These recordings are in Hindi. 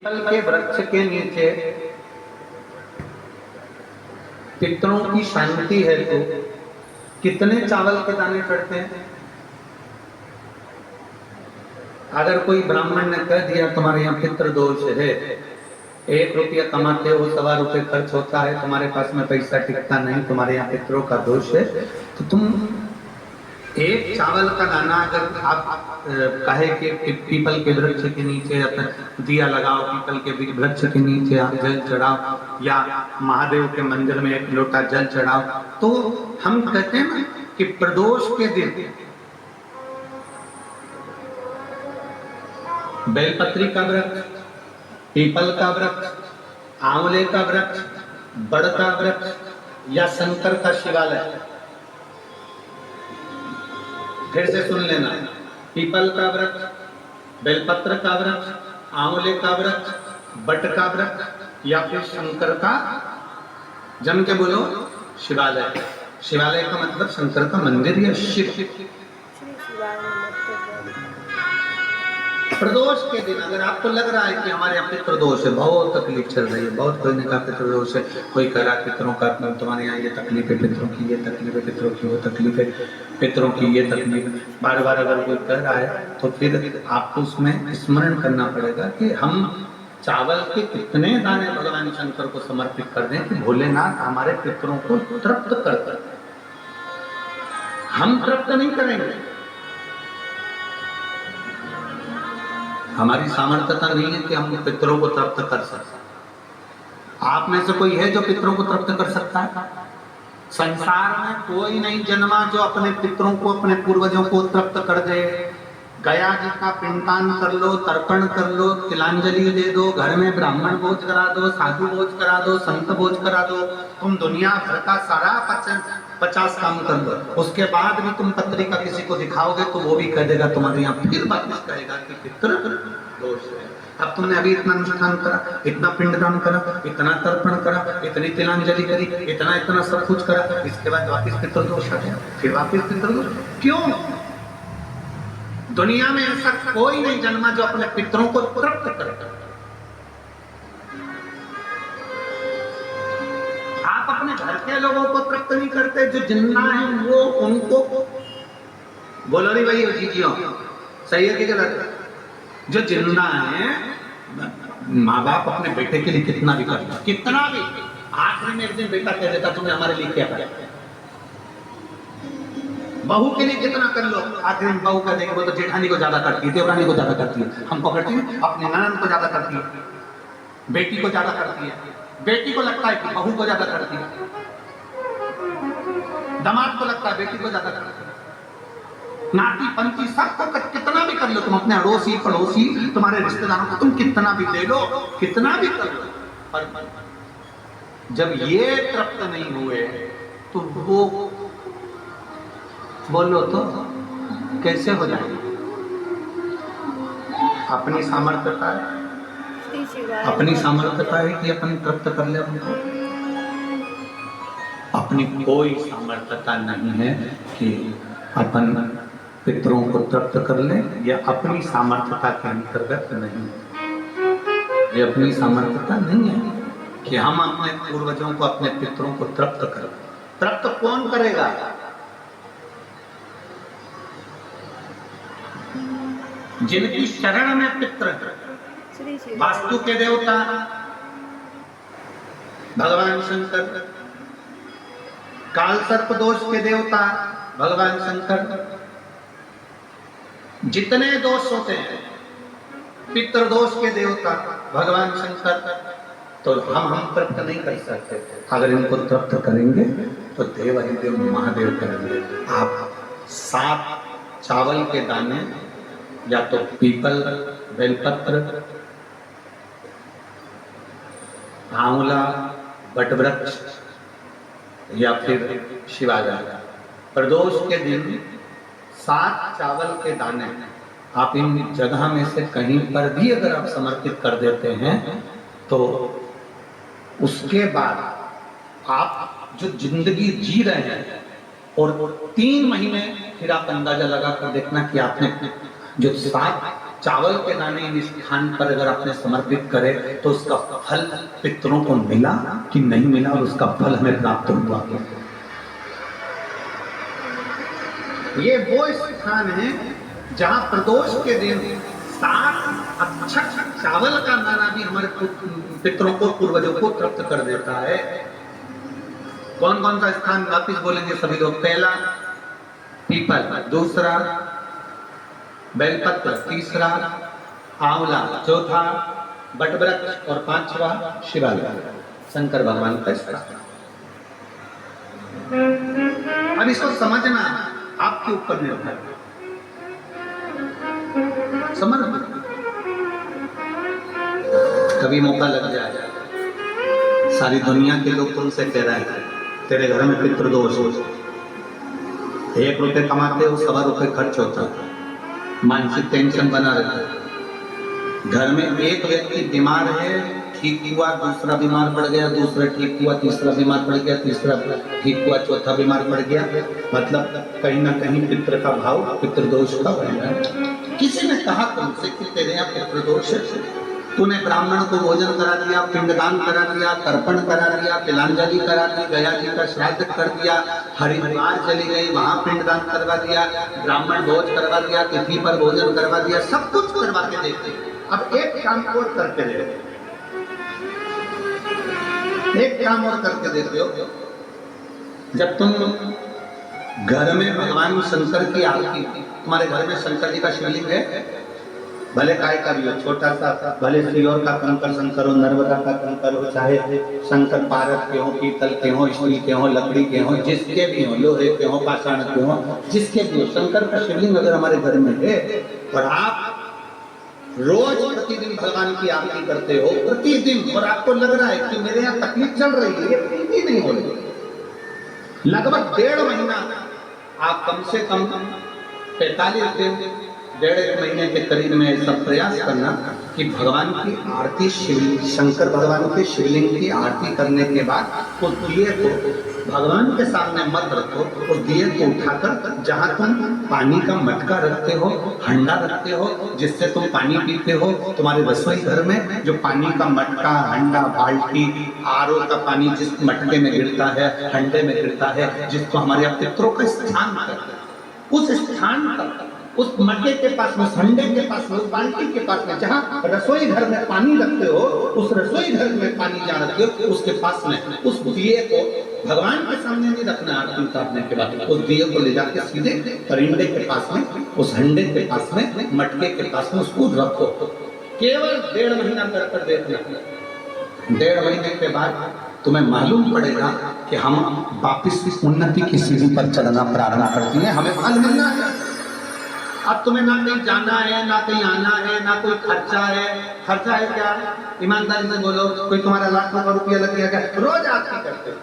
पीपल के वृक्ष के नीचे पितरों की शांति है तो कितने चावल के दाने चढ़ते हैं? अगर कोई ब्राह्मण ने कह दिया तुम्हारे यहाँ पितृ दोष है, 1 रुपया कमाते हो 1.25 रुपये खर्च होता है, तुम्हारे पास में पैसा टिकता नहीं, तुम्हारे यहाँ पितरों का दोष है, तो तुम एक चावल का दाना अगर आप कहे कि पीपल के वृक्ष के नीचे दिया लगाओ, पीपल के वृक्ष के नीचे आप जल चढ़ाओ या महादेव के मंदिर में 1 लोटा जल चढ़ाओ, तो हम कहते हैं ना कि प्रदोष के दिन बेलपत्री का वृक्ष, पीपल का वृक्ष, आंवले का वृक्ष, बड़ का वृक्ष या शंकर का शिवालय, फिर से सुन लेना, पीपल का वृक्ष, बेलपत्र का वृक्ष, आंवले का वृक्ष, बट का वृक्ष या फिर शंकर का, जम के बोलो, शिवालय। शिवालय का मतलब शंकर का मंदिर या शिव। प्रदोष के दिन अगर आपको लग रहा है कि हमारे यहाँ पितृदोष है, बहुत तकलीफ चल रही है, बहुत कोई ने कहा पितृदोष है, कोई कह रहा पितरों का, तुम्हारे यहाँ ये तकलीफ है, पितरों की ये तकलीफ है, पितरों की वो तकलीफ है, पितरों की ये तकलीफ है, बार बार अगर कोई कह रहा है तो फिर आपको उसमें स्मरण करना पड़ेगा कि हम चावल के कितने दाने भगवान शंकर को समर्पित कर दें कि भोलेनाथ हमारे पितरों को तृप्त कर दें। हम तृप्त नहीं करेंगे, हमारी सामर्थ्यता नहीं है कि हम पितरों को तृप्त कर सकते। आप में से कोई है जो पितरों को तृप्त कर सकता है? संसार में कोई नहीं जन्मा जो अपने पितरों को, अपने पूर्वजों को तृप्त कर दे। गया जी का पिंडदान कर लो, तर्पण कर लो, तिलांजलि दे दो, घर में ब्राह्मण भोज करा दो, साधु भोज करा दो, संत भोज करा दो, तुम दुनिया भर का सारा 50 काम कर लो, उसके बाद भी तुम पत्रिका किसी को दिखाओगे तो वो भी कह देगा तुम्हारे यहाँ, फिर वापस कहेगा कि पितृ दोष है। अब तुमने अभी इतना अनुष्ठान करा, इतना पिंडदान करा, इतना तर्पण करा, इतनी तिलांजलि करी, इतना सब कुछ करा, इसके बाद वापस पितृदोष आ गया, फिर वापस पितृदोष। क्यों? दुनिया में ऐसा कोई नहीं जन्मा जो अपने पितरों को तृप्त करता। आप अपने घर के लोगों को तृप्त नहीं करते, जो जिन्ना है वो उनको बोलो नहीं भाई जीजियो, सही है कि गलत है? जो जिन्ना है, माँ बाप अपने बेटे के लिए कितना भी करता, कितना भी, आखिरी में एक दिन बेटा कह देता तुमने हमारे लिए क्या किया। बहू के लिए कितना कर लो, आखिर में बहू का देखे वो तो जेठानी को ज्यादा करती है, देवरानी को ज्यादा करती है, हमको करती है, अपने ननद को ज्यादा करती है, बेटी को ज्यादा करती है, बेटी को लगता है कि बहू को ज्यादा करती है, दामाद को लगता है बेटी को ज्यादा करती है, नाती पंती सबको कितना भी कर लो तुम, अपने अड़ोसी पड़ोसी तुम्हारे रिश्तेदारों को तुम कितना भी दे लो, कितना भी कर लो, पर जब ये तृप्त नहीं हुए तो वो बोलो तो कैसे हो जाएगा? अपनी सामर्थ्यता है, अपनी सामर्थ्यता है कि अपन तृप्त कर ले उनको, अपनी कोई सामर्थ्यता नहीं है कि अपन पितरों को तृप्त कर ले, या अपनी सामर्थ्यता के अंतर्गत नहीं, ये अपनी सामर्थ्यता नहीं है कि हम अपने पूर्वजों को, अपने पितरों को तृप्त करें। तृप्त कौन करेगा? जिनकी शरण में पितृ, वास्तु के देवता भगवान शंकर, काल सर्प दोष के देवता भगवान शंकर, जितने दोष होते हैं पितृ दोष के देवता भगवान शंकर, तो हम तृप्त नहीं कर सकते। अगर इनको तृप्त करेंगे तो देव अधिदेव महादेव करेंगे। आप 7 चावल के दाने, या तो पीपल, बेलपत्र, आंवला, बटवृक्ष या फिर शिवालय, प्रदोष के दिन 7 चावल के दाने आप इन जगह में से कहीं पर भी अगर आप समर्पित कर देते हैं तो उसके बाद आप जो जिंदगी जी रहे हैं, और 3 महीने फिर आप अंदाजा लगा कर देखना कि आपने जो 7 चावल के दाने इन स्थान पर अगर आपने समर्पित करे तो उसका फल पितरों को मिला कि नहीं मिला और उसका फल हमें प्राप्त हुआ। ये वो स्थान है जहां प्रदोष के दिन 7 अक्षत चावल का दाना भी हमारे पितरों को, पूर्वजों को तृप्त कर देता है। कौन कौन सा स्थान वापिस बोलेंगे सभी लोग? पहला पीपल, दूसरा बेलपत्र, तीसरा आंवला, चौथा बटवृक्ष और पांचवा शिवालय, शंकर भगवान का स्थान। अब इसको समझना आपके ऊपर निर्भर है। समझ कभी मौका लग जाए, सारी दुनिया के लोग तुमसे कह रहे हैं तेरे घर में पितृदोष हो, 1 रुपये कमाते हो 1.25 रुपये खर्च होता है, मानसिक टेंशन बना रहता है। घर में एक व्यक्ति बीमार है, ठीक हुआ, दूसरा बीमार पड़ गया, दूसरा ठीक हुआ, तीसरा बीमार पड़ गया, तीसरा ठीक हुआ, चौथा बीमार पड़ गया, मतलब कहीं ना कहीं पितृ का भाव, पितृदोष का बन रहा है। किसी ने कहा तुमसे कि तेरे यहाँ पितृदोष है, तूने ब्राह्मण को भोजन करा दिया, पिंडदान करा दिया, तर्पण करा दिया, तिलांजलि करा दी, गया जी का श्राद्ध कर दिया, हरिद्वार चली गई, वहां पिंडदान करवा दिया, ब्राह्मण भोज करवा दिया, तिथि पर भोजन करवा दिया, सब कुछ करवा के देते। अब एक काम और करके दे, एक काम और करके देते हो। जब तुम घर में भगवान शंकर की आरती, तुम्हारे घर में शंकर जी का शिवलिंग है, भले काय का भी हो, छोटा सा, भले सियोर का कंकर शंकर हो, नर्मदा का कंकर हो, चाहे शंकर पारस के हो, पीतल के हो, स्टील के हो, लकड़ी के हो, जिसके भी हो, लोहे के हो, पाषाण के हो, जिसके भी हो, शंकर का शिवलिंग अगर हमारे घर में है और आप रोज प्रतिदिन भगवान की आरती करते हो, प्रतिदिन, और आपको लग रहा है कि मेरे यहाँ तकलीफ चल रही है, ये भी नहीं हो रही, लगभग 1.5 महीना आप कम से कम 45 दिन, 1.5 महीने के करीब में ऐसा प्रयास करना कि भगवान की आरती, शंकर भगवान के शिवलिंग की आरती करने के बाद उस दिए को भगवान के सामने मत रखो, उस दिए को उठाकर जहाँ तुम पानी का मटका रखते हो, हंडा रखते हो, जिससे तुम पानी पीते हो, तुम्हारे रसोई घर में जो पानी का मटका, हंडा, बाल्टी, आरओ का पानी जिस मटके में गिरता है, हंडे में गिरता है, जिसको हमारे पितरों का स्थान करते हैं, उस स्थान पर, उस मटके के पास में, हंडे के पास में, उस बाल्टी के पास में, जहाँ रसोई घर में पानी रखते हो, उस रसोई घर में पानी जहाँ रखते हो, उसके पास में उस दिए को भगवान के सामने नहीं रखना। आरती उतारने के बाद उस दिए को ले जाके सीधे परिंदे के पास में, उस हंडे के पास में, मटके के पास में उसको रखो। केवल 1.5 महीना कर देखना। 1.5 महीने के बाद तुम्हें मालूम पड़ेगा कि हम वापिस उन्नति की सीढ़ी पर चलना प्रारंभ करती हैं, हमें फल मिलना है। अब तुम्हें ना कहीं जाना है, ना कहीं आना है, ना कोई खर्चा है। खर्चा है क्या? ईमानदारी से बोलो, कोई तुम्हारा लाखों का रुपया लग गया क्या? रोज आरती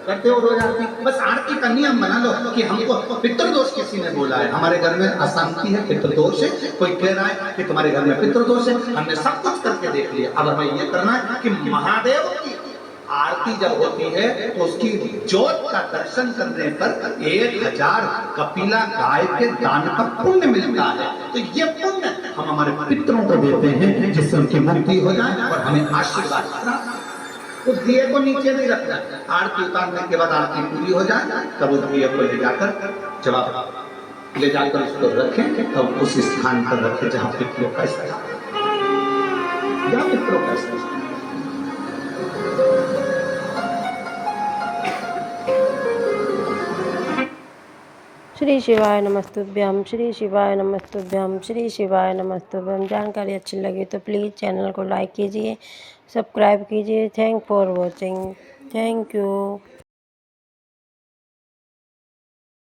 करते हो रोज आरती। बस आरती का नियम बना लो कि हमको पितृदोष किसी ने बोला है, हमारे घर में अशांति है, पितृदोष है, कोई कह रहा है कि तुम्हारे घर में पितृदोष है, हमने सब कुछ करके देख लिया। अब हमें ये करना है कि महादेव की आरती जब होती है तो उसकी ज्योत का दर्शन करने पर 1000 कपिला गाय के दान का पुण्य मिलता है। तो ये पुण्य हम हमारे पितरों को देते हैं, जिससे उनकी मुक्ति हो जाए और हमें आशीर्वाद प्राप्त। उस दिए को नीचे नहीं रखना, आरती उतारने के बाद आरती पूरी हो जाए तब उस दिए को ले जाकर उसको रखें, तब उस स्थान पर रखें जहाँ पितरों का स्थान, जहाँ पितरों का स्थान। श्री शिवाय नमस्तुभ्यम, श्री शिवाय नमस्तुभ्यम, श्री शिवाय नमस्तुभ्यम। जानकारी अच्छी लगी तो प्लीज़ चैनल को लाइक कीजिए, सब्सक्राइब कीजिए। Thank for watching. Thank you.